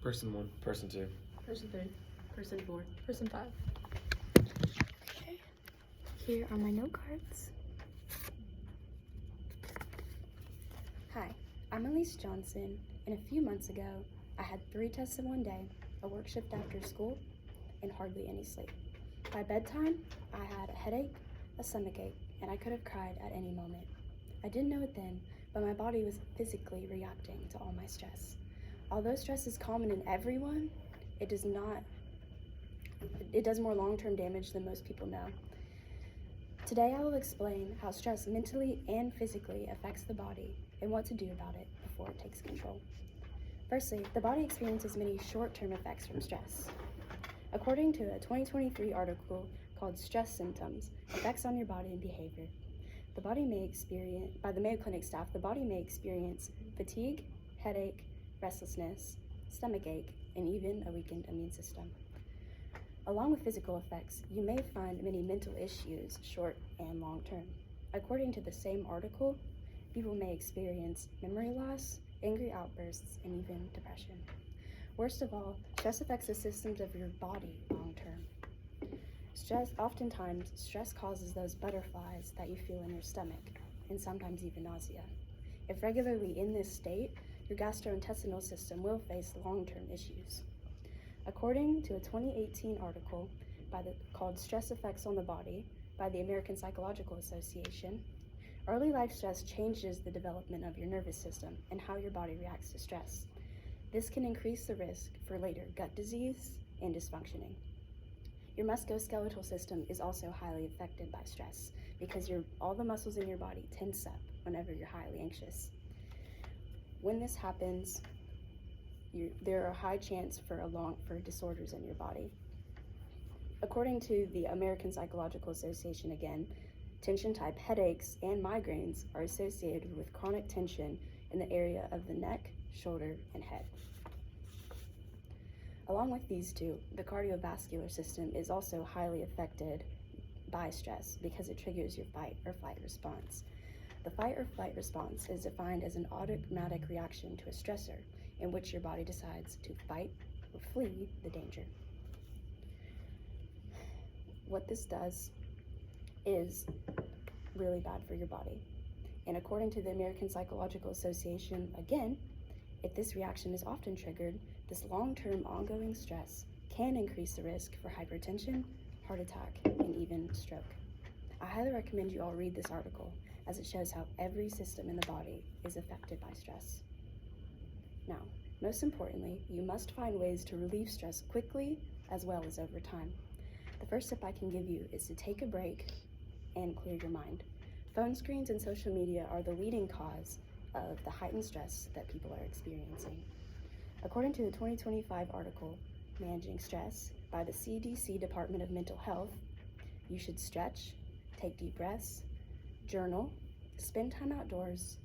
Person 1. Person 2. Person 3. Person 4. Person 5. Okay. Here are my note cards. Hi, I'm Elise Johnson, and a few months ago, I had 3 tests in one day, a work shift after school, and hardly any sleep. By bedtime, I had a headache, a stomachache, and I could have cried at any moment. I didn't know it then, but my body was physically reacting to all my stress. Although stress is common in everyone, it does more long-term damage than most people know. Today I will explain how stress mentally and physically affects the body and what to do about it before it takes control. Firstly, the body experiences many short-term effects from stress. According to a 2023 article called Stress Symptoms, Effects on Your Body and Behavior, by the Mayo Clinic staff, the body may experience fatigue, headache, restlessness, stomachache, and even a weakened immune system. Along with physical effects, you may find many mental issues, short and long term. According to the same article, people may experience memory loss, angry outbursts, and even depression. Worst of all, stress affects the systems of your body long term. Oftentimes, stress causes those butterflies that you feel in your stomach, and sometimes even nausea. If regularly in this state, your gastrointestinal system will face long-term issues. According to a 2018 article called Stress Effects on the Body by the American Psychological Association, early life stress changes the development of your nervous system and how your body reacts to stress. This can increase the risk for later gut disease and dysfunctioning. Your musculoskeletal system is also highly affected by stress because all the muscles in your body tense up whenever you're highly anxious. When this happens, there are a high chance for disorders in your body. According to the American Psychological Association again, tension-type headaches and migraines are associated with chronic tension in the area of the neck, shoulder, and head. Along with these two, the cardiovascular system is also highly affected by stress because it triggers your fight or flight response. The fight or flight response is defined as an automatic reaction to a stressor in which your body decides to fight or flee the danger. What this does is really bad for your body. And according to the American Psychological Association, again, if this reaction is often triggered, this long-term ongoing stress can increase the risk for hypertension, heart attack, and even stroke. I highly recommend you all read this article as it shows how every system in the body is affected by stress. Now, most importantly, you must find ways to relieve stress quickly as well as over time. The first tip I can give you is to take a break and clear your mind. Phone screens and social media are the leading cause of the heightened stress that people are experiencing. According to the 2025 article, Managing Stress by the CDC Department of Mental Health, you should stretch, take deep breaths, journal, spend time outdoors,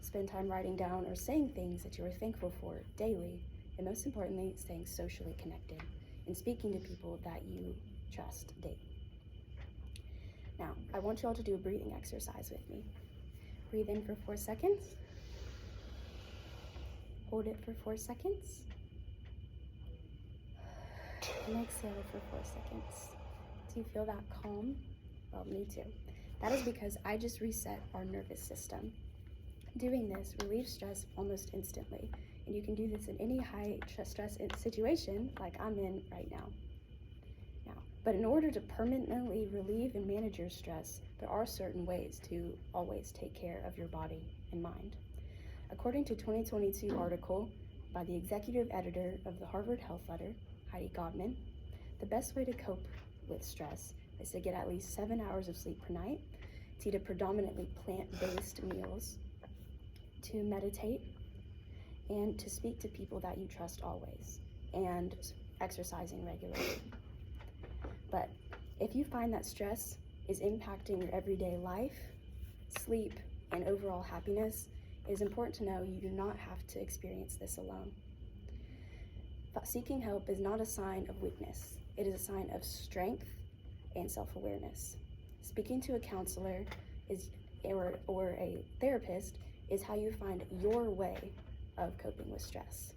spend time writing down or saying things that you are thankful for daily, and most importantly, staying socially connected and speaking to people that you trust daily. Now, I want you all to do a breathing exercise with me. Breathe in for 4 seconds. Hold it for 4 seconds. And exhale for 4 seconds. Do you feel that calm? Well, me too. That is because I just reset our nervous system. Doing this relieves stress almost instantly, and you can do this in any high stress situation like I'm in right now. But in order to permanently relieve and manage your stress, there are certain ways to always take care of your body and mind. According to a 2022 article by the executive editor of the Harvard Health Letter, Heidi Godman, the best way to cope with stress is to get at least 7 hours of sleep per night, to eat a predominantly plant-based meals, to meditate, and to speak to people that you trust always, and exercising regularly. But if you find that stress is impacting your everyday life, sleep, and overall happiness, it is important to know you do not have to experience this alone. But seeking help is not a sign of weakness. It is a sign of strength and self-awareness. Speaking to a counselor or a therapist is how you find your way of coping with stress.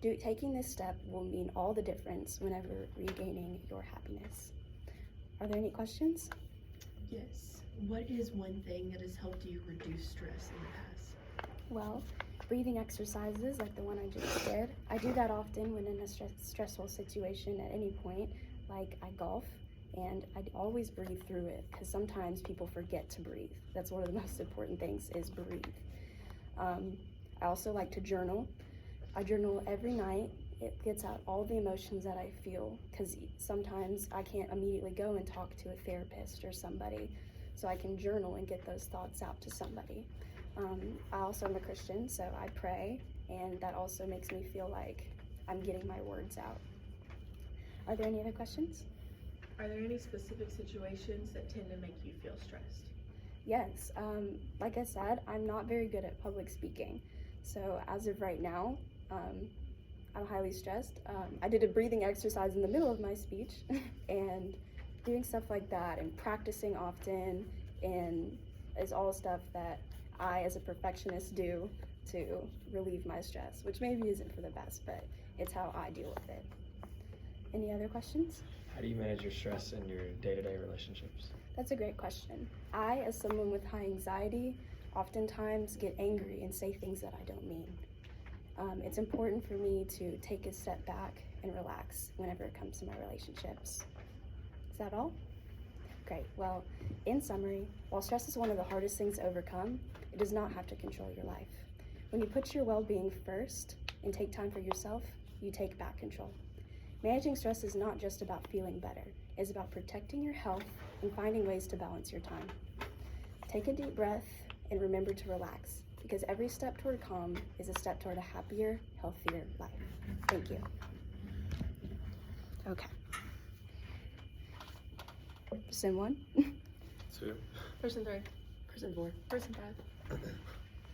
Taking this step will mean all the difference whenever regaining your happiness. Are there any questions? Yes. What is one thing that has helped you reduce stress in the past? Well, breathing exercises like the one I just did. I do that often when in a stressful situation at any point, like I golf, and I always breathe through it because sometimes people forget to breathe. That's one of the most important things is breathe. I also like to journal. I journal every night. It gets out all the emotions that I feel because sometimes I can't immediately go and talk to a therapist or somebody, so I can journal and get those thoughts out to somebody. I also am a Christian, so I pray, and that also makes me feel like I'm getting my words out. Are there any other questions? Are there any specific situations that tend to make you feel stressed? Yes, like I said, I'm not very good at public speaking. So as of right now, I'm highly stressed. I did a breathing exercise in the middle of my speech and doing stuff like that and practicing often and is all stuff that I, as a perfectionist, do to relieve my stress, which maybe isn't for the best, but it's how I deal with it. Any other questions? How do you manage your stress in your day-to-day relationships? That's a great question. I, as someone with high anxiety, oftentimes get angry and say things that I don't mean. It's important for me to take a step back and relax whenever it comes to my relationships. Is that all? Great. Well, in summary, while stress is one of the hardest things to overcome, it does not have to control your life. When you put your well-being first and take time for yourself, you take back control. Managing stress is not just about feeling better. It's about protecting your health and finding ways to balance your time. Take a deep breath and remember to relax, because every step toward calm is a step toward a happier, healthier life. Thank you. Okay. Person 1. 2. Person 3. Person 4. Person 5.